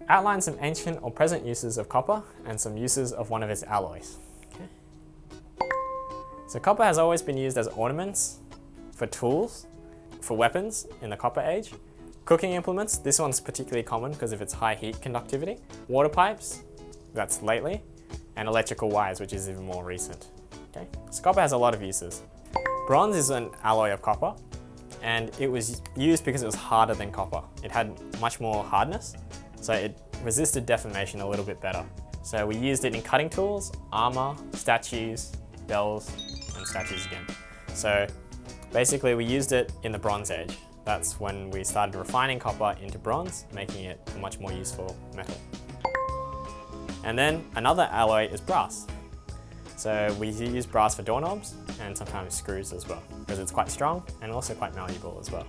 outline some ancient or present uses of copper and some uses of one of its alloys. Okay. So copper has always been used as ornaments, for tools, for weapons in the Copper Age. Cooking implements, this one's particularly common because of its high heat conductivity. Water pipes, that's lately, and electrical wires, which is even more recent. Okay. So copper has a lot of uses. Bronze is an alloy of copper, and it was used because it was harder than copper. It had much more hardness, so it resisted deformation a little bit better. So we used it in cutting tools, armour, statues, bells, and statues again. So basically we used it in the Bronze Age. That's when we started refining copper into bronze, making it a much more useful metal. And then another alloy is brass. So we use brass for doorknobs and sometimes screws as well, because it's quite strong and also quite malleable as well.